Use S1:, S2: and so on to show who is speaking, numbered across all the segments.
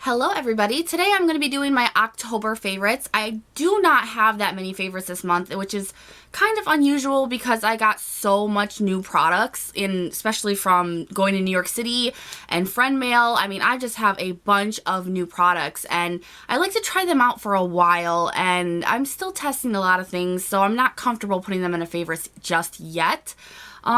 S1: Hello everybody, today I'm going to be doing my October favorites. I do not have that many favorites this month, which is kind of unusual because I got so much new products, especially from going to New York City and friend mail. I mean, I just have a bunch of new products and I like to try them out for a while, and I'm still testing a lot of things, so I'm not comfortable putting them in a favorites just yet.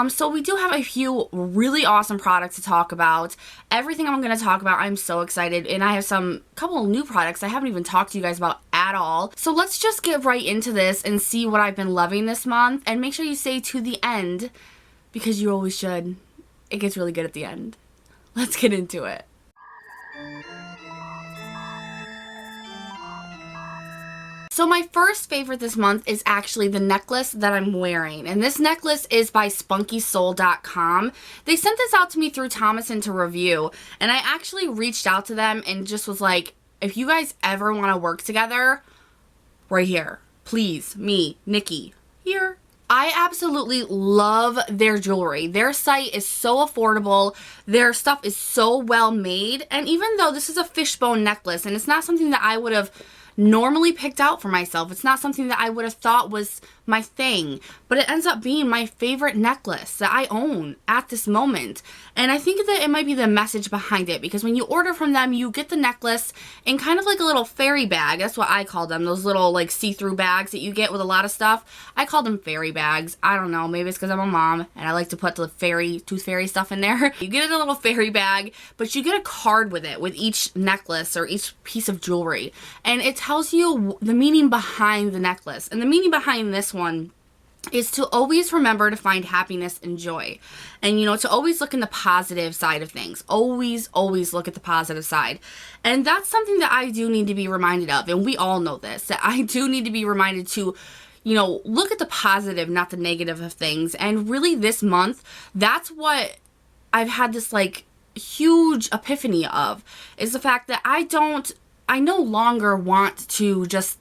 S1: So we do have a few really awesome products to talk about. Everything I'm going to talk about, I'm so excited, and I have couple of new products I haven't even talked to you guys about at all. So let's just get right into this and see what I've been loving this month, and make sure you stay to the end because you always should. It gets really good at the end. Let's get into it. So my first favorite this month is actually the necklace that I'm wearing. And this necklace is by spunkysoul.com. They sent this out to me through Thomason to review. And I actually reached out to them and just was like, if you guys ever want to work together, right here. Please, me, Niki, here. I absolutely love their jewelry. Their site is so affordable. Their stuff is so well made. And even though this is a fishbone necklace and it's not something that I would have normally picked out for myself, it's not something that I would have thought was my thing, but it ends up being my favorite necklace that I own at this moment. And I think that it might be the message behind it, because when you order from them, you get the necklace in kind of like a little fairy bag. That's what I call them, those little like see-through bags that you get with a lot of stuff. I call them fairy bags. I don't know, maybe it's because I'm a mom and I like to put the tooth fairy stuff in there. You get it in a little fairy bag, but you get a card with it, with each necklace or each piece of jewelry, and it tells you the meaning behind the necklace. And the meaning behind this one is to always remember to find happiness and joy, and to always look in the positive side of things. Always look at the positive side. And that's something that I do need to be reminded of, and we all know this, that I do need to be reminded to look at the positive, not the negative of things. And really this month, that's what I've had this like huge epiphany of, is the fact that I no longer want to just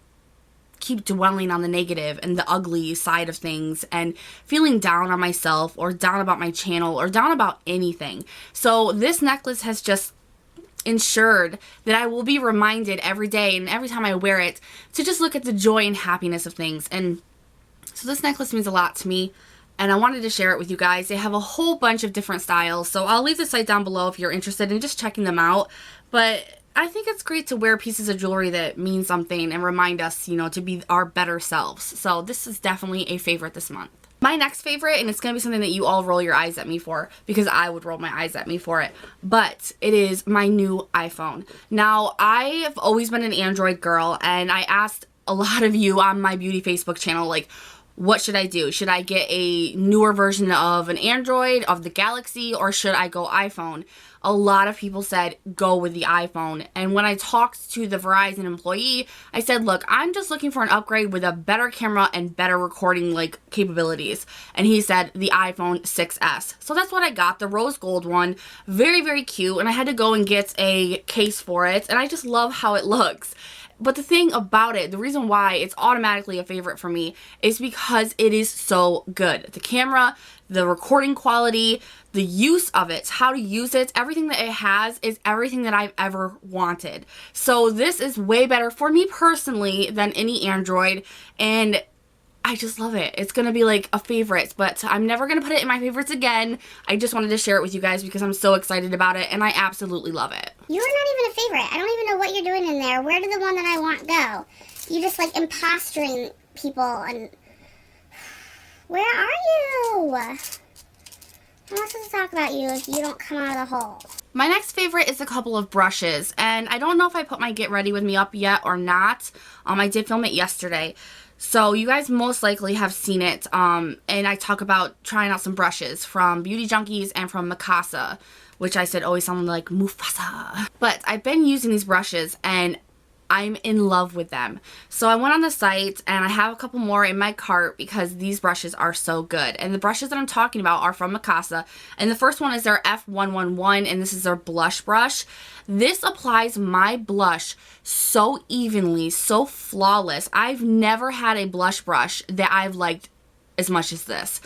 S1: keep dwelling on the negative and the ugly side of things and feeling down on myself or down about my channel or down about anything. So this necklace has just ensured that I will be reminded every day and every time I wear it to just look at the joy and happiness of things. And so this necklace means a lot to me, and I wanted to share it with you guys. They have a whole bunch of different styles, so I'll leave the site down below if you're interested in just checking them out. But I think it's great to wear pieces of jewelry that mean something and remind us, to be our better selves. So this is definitely a favorite this month. My next favorite, and it's going to be something that you all roll your eyes at me for, because I would roll my eyes at me for it, but it is my new iPhone. Now, I have always been an Android girl, and I asked a lot of you on my beauty Facebook channel, like, what should I do? Should I get a newer version of an Android, of the Galaxy, or should I go iPhone? A lot of people said go with the iPhone. And when I talked to the Verizon employee, I said, look, I'm just looking for an upgrade with a better camera and better recording capabilities. And he said the iPhone 6S. So that's what I got, the rose gold one. Very, very cute. And I had to go and get a case for it. And I just love how it looks. But the thing about it, the reason why it's automatically a favorite for me, is because it is so good. The camera, the recording quality, the use of it, how to use it, everything that it has is everything that I've ever wanted. So this is way better for me personally than any Android, and I just love it. It's going to be like a favorite, but I'm never going to put it in my favorites again. I just wanted to share it with you guys because I'm so excited about it, and I absolutely love it.
S2: You're not even a favorite. I don't even know what you're doing in there. Where did the one that I want go? You just like impostering people, and where are you? I'm not supposed to talk about you if you don't come out of the hole.
S1: My next favorite is a couple of brushes, and I don't know if I put my Get Ready With Me up yet or not. I did film it yesterday, so you guys most likely have seen it, and I talk about trying out some brushes from Beauty Junkies and from Mikasa, which I said always sounded like Mufasa. But I've been using these brushes, and I'm in love with them. So I went on the site, and I have a couple more in my cart because these brushes are so good. And the brushes that I'm talking about are from Mikasa. And the first one is their F111, and this is their blush brush. This applies my blush so evenly, so flawless. I've never had a blush brush that I've liked as much as this.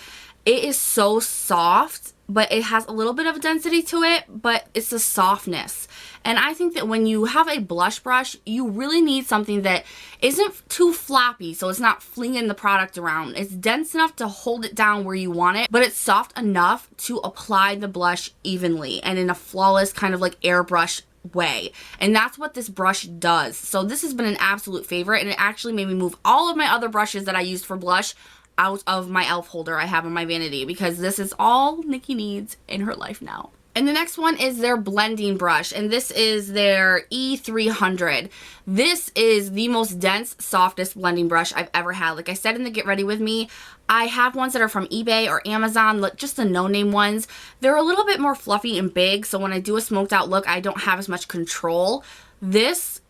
S1: It is so soft, but it has a little bit of density to it, but it's the softness. And I think that when you have a blush brush, you really need something that isn't too floppy, so it's not flinging the product around. It's dense enough to hold it down where you want it, but it's soft enough to apply the blush evenly and in a flawless kind of like airbrush way. And that's what this brush does. So this has been an absolute favorite, and it actually made me move all of my other brushes that I used for blush out of my e.l.f. holder I have on my vanity, because this is all Niki needs in her life now. And the next one is their blending brush, and this is their E300. This is the most dense, softest blending brush I've ever had. Like I said in the Get Ready With Me, I have ones that are from eBay or Amazon, just the no-name ones. They're a little bit more fluffy and big, so when I do a smoked out look, I don't have as much control. This,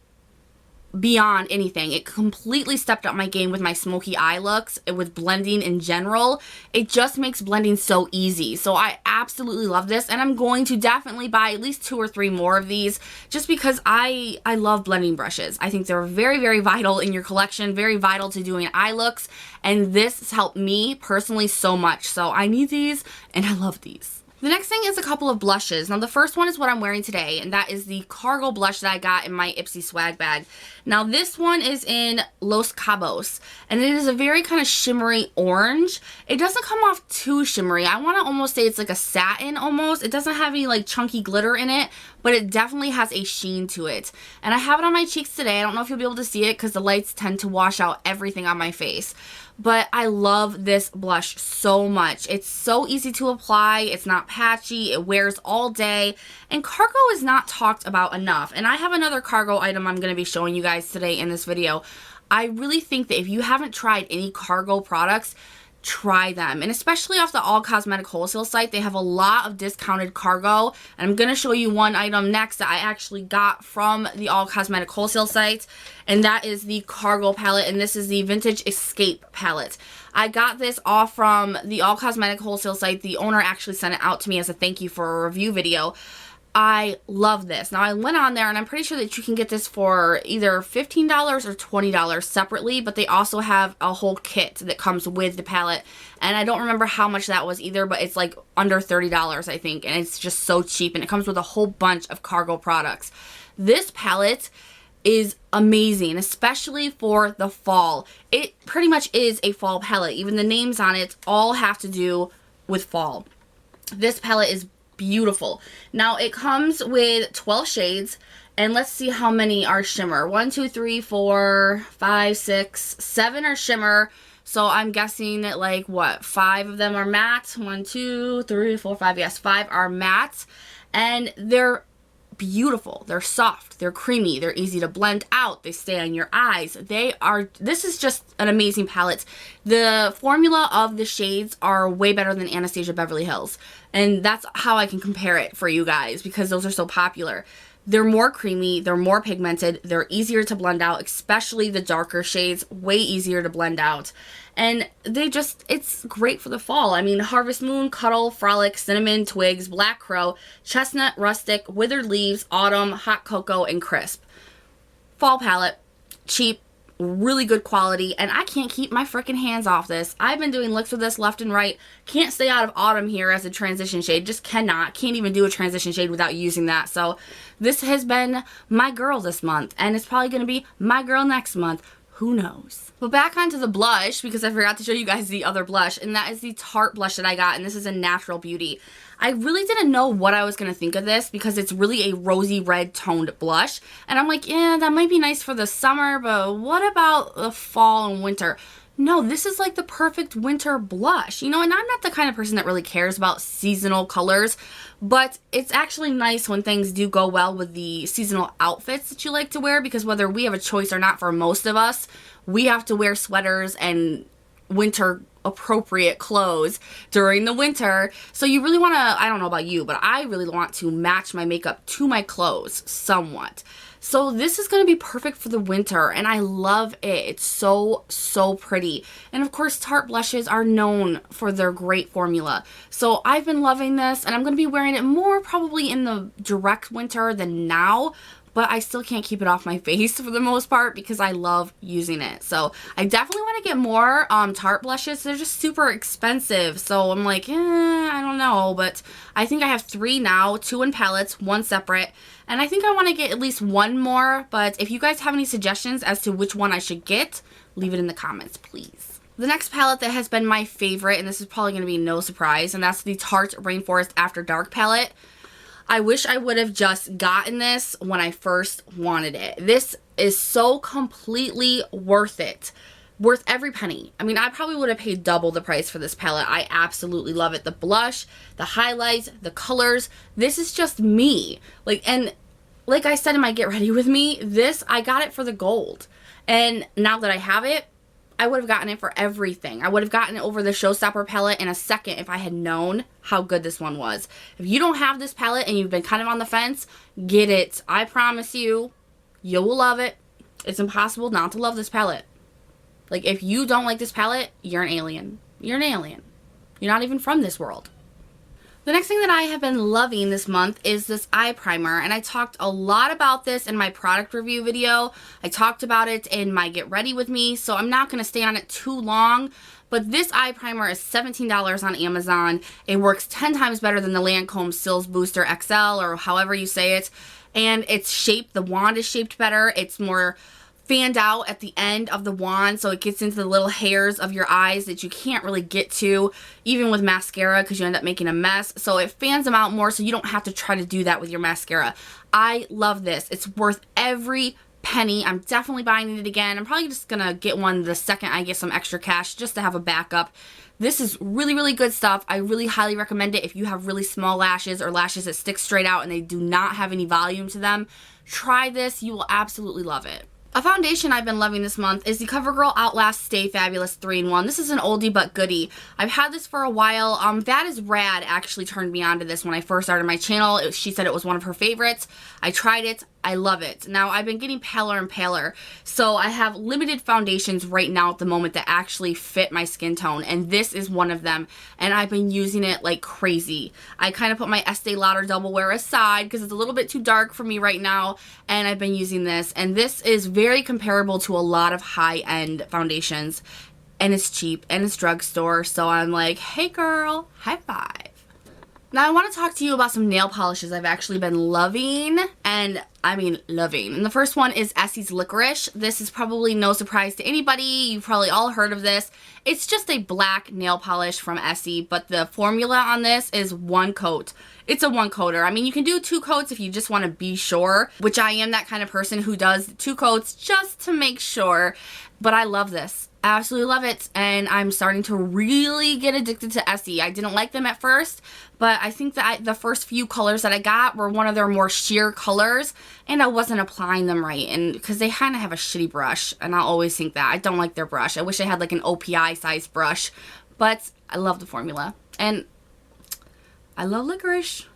S1: beyond anything, it completely stepped up my game with my smoky eye looks, with blending in general. It just makes blending so easy. So I absolutely love this, and I'm going to definitely buy at least 2 or 3 more of these, just because I love blending brushes. I think they're very, very vital in your collection, very vital to doing eye looks, and this has helped me personally so much. So I need these, and I love these. The next thing is a couple of blushes. Now the first one is what I'm wearing today, and that is the Cargo blush that I got in my Ipsy swag bag. Now this one is in Los Cabos, and it is a very kind of shimmery orange. It doesn't come off too shimmery. I want to almost say it's like a satin almost. It doesn't have any like chunky glitter in it, but it definitely has a sheen to it. And I have it on my cheeks today. I don't know if you'll be able to see it because the lights tend to wash out everything on my face. But I love this blush so much. It's so easy to apply. It's not patchy. It wears all day. And Cargo is not talked about enough. And I have another Cargo item I'm going to be showing you guys today in this video. I really think that if you haven't tried any Cargo products, try them. And especially off the All Cosmetic Wholesale site, they have a lot of discounted Cargo. And I'm going to show you one item next that I actually got from the All Cosmetic Wholesale site. And that is the Cargo palette. And this is the Vintage Escape palette. I got this off from the All Cosmetic Wholesale site. The owner actually sent it out to me as a thank you for a review video. I love this. Now I went on there and I'm pretty sure that you can get this for either $15 or $20 separately, but they also have a whole kit that comes with the palette, and I don't remember how much that was either, but it's like under $30 I think, and it's just so cheap, and it comes with a whole bunch of Cargo products. This palette is amazing, especially for the fall. It pretty much is a fall palette. Even the names on it all have to do with fall. This palette is beautiful. Now it comes with 12 shades, and let's see how many are shimmer. 1, 2, 3, 4, 5, 6, 7 are shimmer. So I'm guessing that like what, 5 of them are matte. 1, 2, 3, 4, 5. Yes, 5 are matte, and they're beautiful. They're soft, they're creamy, they're easy to blend out, they stay on your eyes. This is just an amazing palette. The formula of the shades are way better than Anastasia Beverly Hills, and that's how I can compare it for you guys because those are so popular. They're more creamy, they're more pigmented, they're easier to blend out, especially the darker shades, way easier to blend out. And it's great for the fall. I mean, Harvest Moon, Cuddle, Frolic, Cinnamon, Twigs, Black Crow, Chestnut, Rustic, Withered Leaves, Autumn, Hot Cocoa, and Crisp. Fall palette, cheap, really good quality, and I can't keep my freaking hands off this. I've been doing looks with this left and right. Can't stay out of Autumn here as a transition shade. Just cannot. Can't even do a transition shade without using that. So this has been my girl this month, and it's probably going to be my girl next month. Who knows? But back onto the blush, because I forgot to show you guys the other blush, and that is the Tarte blush that I got, and this is a Natural Beauty. I really didn't know what I was going to think of this because it's really a rosy red toned blush, and I'm like, yeah, that might be nice for the summer, but what about the fall and winter? No, this is like the perfect winter blush, you know, and I'm not the kind of person that really cares about seasonal colors, but it's actually nice when things do go well with the seasonal outfits that you like to wear, because whether we have a choice or not, for most of us, we have to wear sweaters and winter appropriate clothes during the winter. So you really want to, I don't know about you, but I really want to match my makeup to my clothes somewhat. So this is going to be perfect for the winter, and I love it. It's so, so pretty. And of course, Tarte blushes are known for their great formula. So I've been loving this, and I'm going to be wearing it more probably in the direct winter than now. but I still can't keep it off my face for the most part because I love using it. So I definitely want to get more Tarte blushes. They're just super expensive, so I'm like, I don't know, but I think I have 3 now, 2 in palettes, 1 separate, and I think I want to get at least 1 more, but if you guys have any suggestions as to which one I should get, leave it in the comments, please. The next palette that has been my favorite, and this is probably going to be no surprise, and that's the Tarte Rainforest After Dark palette. I wish I would have just gotten this when I first wanted it. This is so completely worth it. Worth every penny. I mean, I probably would have paid double the price for this palette. I absolutely love it. The blush, the highlights, the colors. This is just me. And like I said in my Get Ready With Me, I got it for the gold. And now that I have it, I would have gotten it for everything. I would have gotten it over the Showstopper palette in a second if I had known how good this one was. If you don't have this palette and you've been kind of on the fence, get it. I promise you, you will love it. It's impossible not to love this palette. Like, if you don't like this palette, you're an alien. You're an alien. You're not even from this world. The next thing that I have been loving this month is this eye primer, and I talked a lot about this in my product review video. I talked about it in my Get Ready With Me, so I'm not going to stay on it too long, but this eye primer is $17 on Amazon. It works 10 times better than the Lancome Sills Booster XL, or however you say it, and it's shaped, the wand is shaped better. It's more fanned out at the end of the wand, so it gets into the little hairs of your eyes that you can't really get to even with mascara because you end up making a mess. So it fans them out more so you don't have to try to do that with your mascara. I love this. It's worth every penny. I'm definitely buying it again. I'm probably just gonna get one the second I get some extra cash just to have a backup. This is really, really good stuff. I really highly recommend it if you have really small lashes or lashes that stick straight out and they do not have any volume to them. Try this. You will absolutely love it. A foundation I've been loving this month is the CoverGirl Outlast Stay Fabulous 3-in-1. This is an oldie but goodie. I've had this for a while. That is Rad actually turned me on to this when I first started my channel. She said it was one of her favorites. I tried it. I love it. Now, I've been getting paler and paler, so I have limited foundations right now at the moment that actually fit my skin tone, and this is one of them, and I've been using it like crazy. I kind of put my Estee Lauder Double Wear aside because it's a little bit too dark for me right now, and I've been using this, and this is very comparable to a lot of high-end foundations, and it's cheap, and it's drugstore, so I'm like, hey girl, high five. Now I want to talk to you about some nail polishes I've actually been loving, and I mean loving. And the first one is Essie's Licorice. This is probably no surprise to anybody. You've probably all heard of this. It's just a black nail polish from Essie, but the formula on this is 1 coat. It's a 1-coater. I mean, you can do 2 coats if you just want to be sure, which I am that kind of person who does 2 coats just to make sure. But I love this. I absolutely love it, and I'm starting to really get addicted to Essie. I didn't like them at first, but I think that the first few colors that I got were one of their more sheer colors, and I wasn't applying them right, and because they kind of have a shitty brush, and I always think that. I don't like their brush. I wish I had like an OPI size brush, but I love the formula, and I love licorice.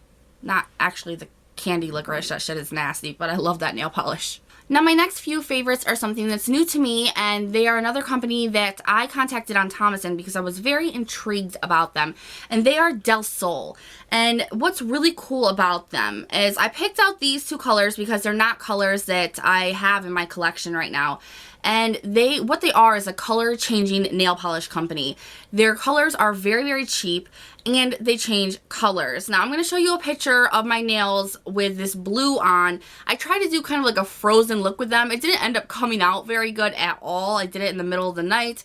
S1: Not actually the candy licorice, that shit is nasty, but I love that nail polish. Now my next few favorites are something that's new to me, and they are another company that I contacted on Thomason because I was very intrigued about them, and they are Del Sol. And what's really cool about them is I picked out these 2 colors because they're not colors that I have in my collection right now. And what they are is a color changing nail polish company. Their colors are very, very cheap, and they change colors. Now I'm going to show you a picture of my nails with this blue on. I tried to do kind of like a frozen look with them. It didn't end up coming out very good at all. I did it in the middle of the night.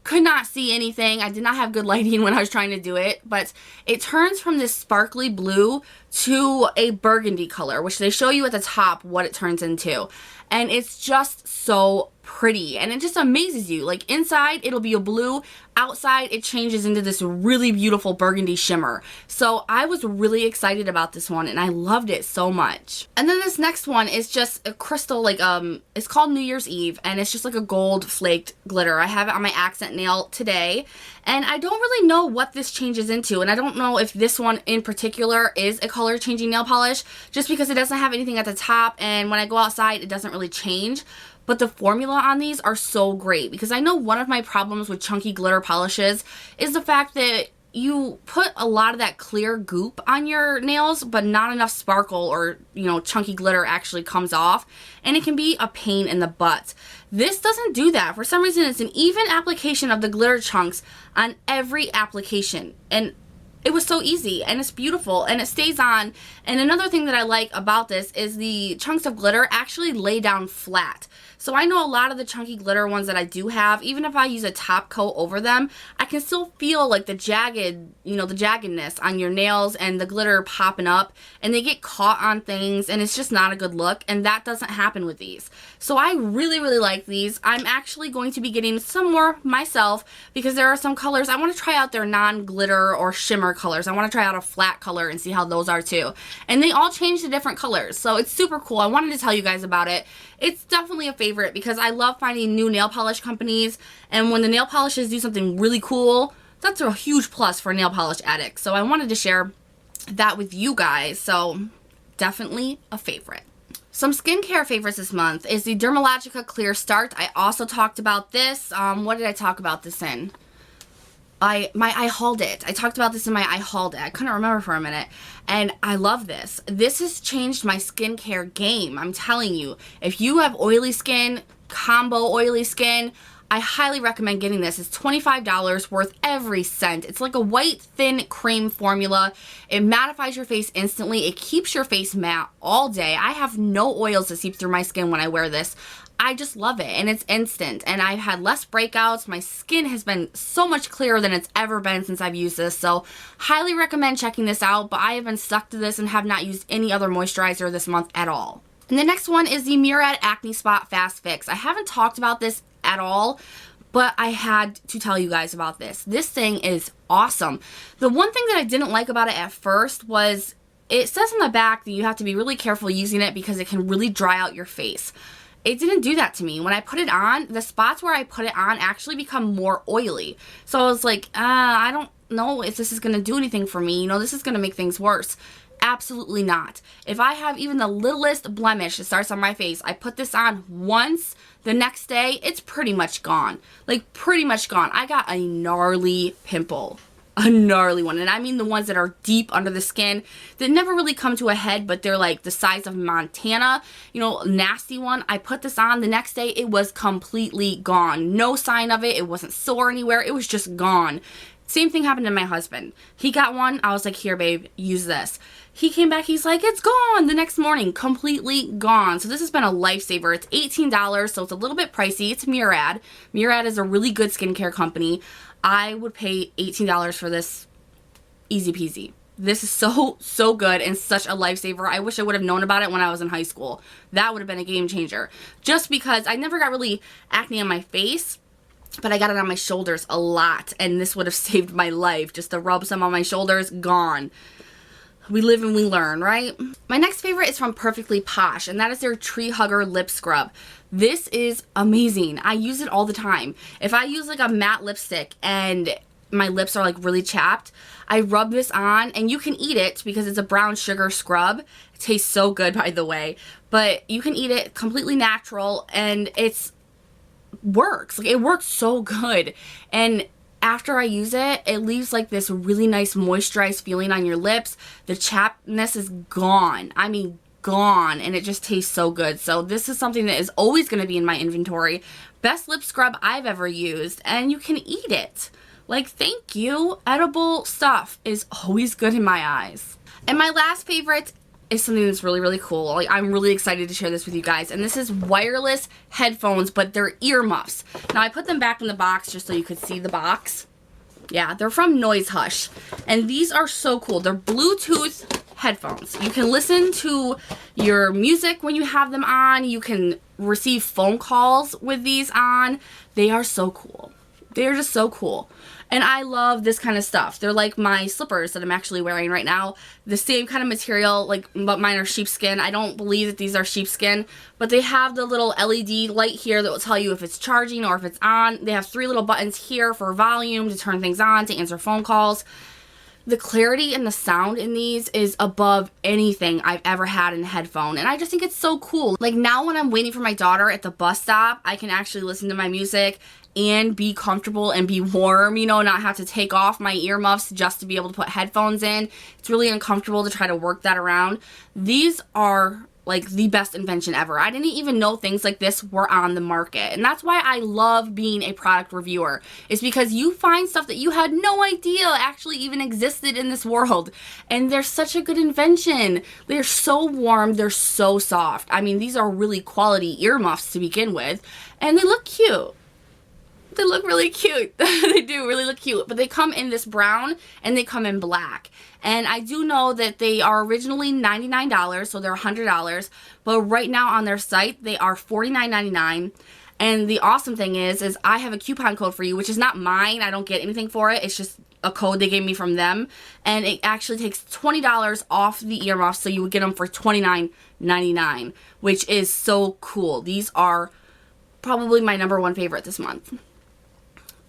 S1: Could not see anything. I did not have good lighting when I was trying to do it, but it turns from this sparkly blue to a burgundy color, which they show you at the top what it turns into. And it's just so pretty, and it just amazes you. Like, inside it'll be a blue, outside it changes into this really beautiful burgundy shimmer. So I was really excited about this one, and I loved it so much. And then this next one is just a crystal, like it's called New Year's Eve, and it's just like a gold flaked glitter. I have it on my accent nail today, and I don't really know what this changes into, and I don't know if this one in particular is a color changing nail polish, just because it doesn't have anything at the top, and when I go outside it doesn't really change. But the formula on these are so great, because I know one of my problems with chunky glitter polishes is the fact that you put a lot of that clear goop on your nails, but not enough sparkle or, you know, chunky glitter actually comes off, and it can be a pain in the butt. This doesn't do that. For some reason, it's an even application of the glitter chunks on every application, and it was so easy, and it's beautiful, and it stays on. And another thing that I like about this is the chunks of glitter actually lay down flat. So I know a lot of the chunky glitter ones that I do have, even if I use a top coat over them, I can still feel like the jagged, you know, the jaggedness on your nails and the glitter popping up, and they get caught on things, and it's just not a good look, and that doesn't happen with these. So I really, really like these. I'm actually going to be getting some more myself because there are some colors. I want to try out their non-glitter or shimmer colors. I want to try out a flat color and see how those are too. And they all change to different colors, so it's super cool. I wanted to tell you guys about it. It's definitely a favorite because I love finding new nail polish companies, and when the nail polishes do something really cool, that's a huge plus for nail polish addicts. So I wanted to share that with you guys, so definitely a favorite. Some skincare favorites this month is the Dermalogica Clear Start. I also talked about this. What did I talk about this in? I hauled it. I talked about this in my I hauled it. I couldn't remember for a minute. And I love this. This has changed my skincare game. I'm telling you. If you have oily skin, combo oily skin, I highly recommend getting this. It's $25, worth every cent. It's like a white thin cream formula. It mattifies your face instantly. It keeps your face matte all day. I have no oils that seep through my skin when I wear this. I just love it, and it's instant, and I've had less breakouts. My skin has been so much clearer than it's ever been since I've used this, so highly recommend checking this out. But I have been stuck to this and have not used any other moisturizer this month at all. And the next one is the Murad Acne Spot Fast Fix. I haven't talked about this at all, but I had to tell you guys about this. This thing is awesome. The one thing that I didn't like about it at first was it says on the back that you have to be really careful using it because it can really dry out your face. It didn't do that to me. When I put it on, the spots where I put it on actually become more oily. So I was like, I don't know if this is going to do anything for me. You know, this is going to make things worse. Absolutely not. If I have even the littlest blemish that starts on my face, I put this on once, the next day, it's pretty much gone. Like, pretty much gone. I got a gnarly pimple. A gnarly one, and I mean the ones that are deep under the skin that never really come to a head, but they're like the size of Montana, you know, nasty one. I put this on, the next day it was completely gone. No sign of it. It wasn't sore anywhere. It was just gone. Same thing happened to my husband. He got one. I was like, here babe, use this. He came back, he's like, it's gone the next morning, completely gone. So this has been a lifesaver. It's $18, so it's a little bit pricey. It's Murad. Murad is a really good skincare company. I would pay $18 for this easy peasy. This is so good and such a lifesaver. I wish I would have known about it when I was in high school. That would have been a game changer. Just because I never got really acne on my face, but I got it on my shoulders a lot, and this would have saved my life. Just to rub some on my shoulders, gone. We live and we learn, right? My next favorite is from Perfectly Posh, and that is their Tree Hugger Lip Scrub. This is amazing. I use it all the time. If I use like a matte lipstick and my lips are like really chapped, I rub this on, and you can eat it because it's a brown sugar scrub. It tastes so good, by the way, but you can eat it completely natural, and it works. Like, it works so good. And after I use it, it leaves like this really nice moisturized feeling on your lips. The chappedness is gone. I mean, gone, and it just tastes so good. So this is something that is always going to be in my inventory. Best lip scrub I've ever used, and you can eat it. Like, thank you. Edible stuff is always good in my eyes. And my last favorite is something that's really, really cool. Like, I'm really excited to share this with you guys. And this is wireless headphones, but they're earmuffs. Now, I put them back in the box just so you could see the box. Yeah, they're from Noise Hush. And these are so cool. They're Bluetooth headphones. You can listen to your music when you have them on. You can receive phone calls with these on. They are so cool. They're just so cool. And I love this kind of stuff. They're like my slippers that I'm actually wearing right now. The same kind of material, like, but mine are sheepskin. I don't believe that these are sheepskin, but they have the little LED light here that will tell you if it's charging or if it's on. They have 3 little buttons here for volume, to turn things on, to answer phone calls. The clarity and the sound in these is above anything I've ever had in a headphone. And I just think it's so cool. Like now when I'm waiting for my daughter at the bus stop, I can actually listen to my music and be comfortable and be warm, you know, not have to take off my earmuffs just to be able to put headphones in. It's really uncomfortable to try to work that around. These are like the best invention ever. I didn't even know things like this were on the market. And that's why I love being a product reviewer. It's because you find stuff that you had no idea actually even existed in this world. And they're such a good invention. They're so warm. They're so soft. I mean, these are really quality earmuffs to begin with. And they look cute. They look really cute. They do really look cute. But they come in this brown and they come in black. And I do know that they are originally $99, so they're $100. But right now on their site, they are $49.99. And the awesome thing is I have a coupon code for you, which is not mine. I don't get anything for it. It's just a code they gave me from them. And it actually takes $20 off the earmuffs, so you would get them for $29.99, which is so cool. These are probably my #1 favorite this month.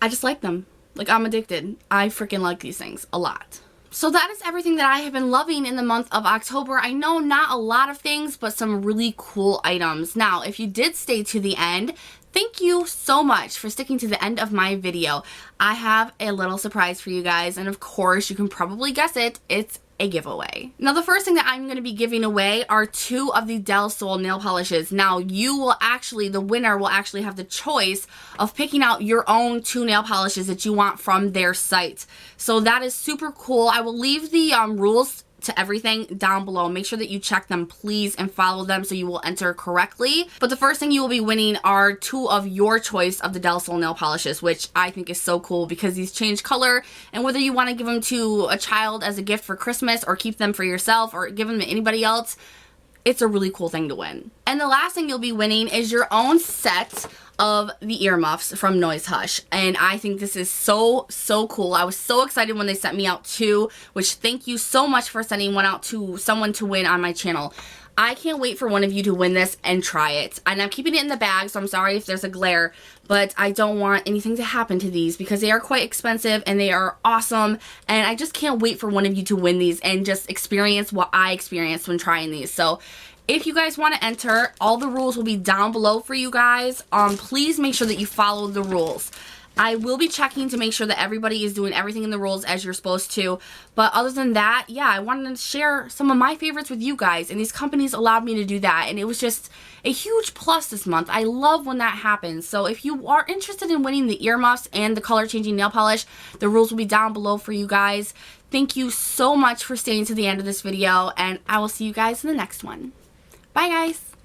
S1: I just like them. Like, I'm addicted. I freaking like these things a lot. So that is everything that I have been loving in the month of October. I know not a lot of things, but some really cool items. Now, if you did stay to the end, thank you so much for sticking to the end of my video. I have a little surprise for you guys, and of course, you can probably guess it. It's a giveaway. Now, the first thing that I'm going to be giving away are 2 of the Del Sol nail polishes. Now, the winner will actually have the choice of picking out your own 2 nail polishes that you want from their site. So that is super cool. I will leave the rules to everything down below. Make sure that you check them, please, and follow them so you will enter correctly. But the first thing you will be winning are 2 of your choice of the Del Sol nail polishes, which I think is so cool because these change color, and whether you want to give them to a child as a gift for Christmas or keep them for yourself or give them to anybody else, it's a really cool thing to win. And the last thing you'll be winning is your own set of the earmuffs from Noise Hush. And I think this is so cool. I was so excited when they sent me out 2, which thank you so much for sending one out to someone to win on my channel. I can't wait for one of you to win this and try it. And I'm keeping it in the bag, so I'm sorry if there's a glare, but I don't want anything to happen to these because they are quite expensive and they are awesome. And I just can't wait for one of you to win these and just experience what I experienced when trying these. So if you guys want to enter, all the rules will be down below for you guys. Please make sure that you follow the rules. I will be checking to make sure that everybody is doing everything in the rules as you're supposed to. But other than that, yeah, I wanted to share some of my favorites with you guys. And these companies allowed me to do that. And it was just a huge plus this month. I love when that happens. So if you are interested in winning the earmuffs and the color changing nail polish, the rules will be down below for you guys. Thank you so much for staying to the end of this video. And I will see you guys in the next one. Bye, guys.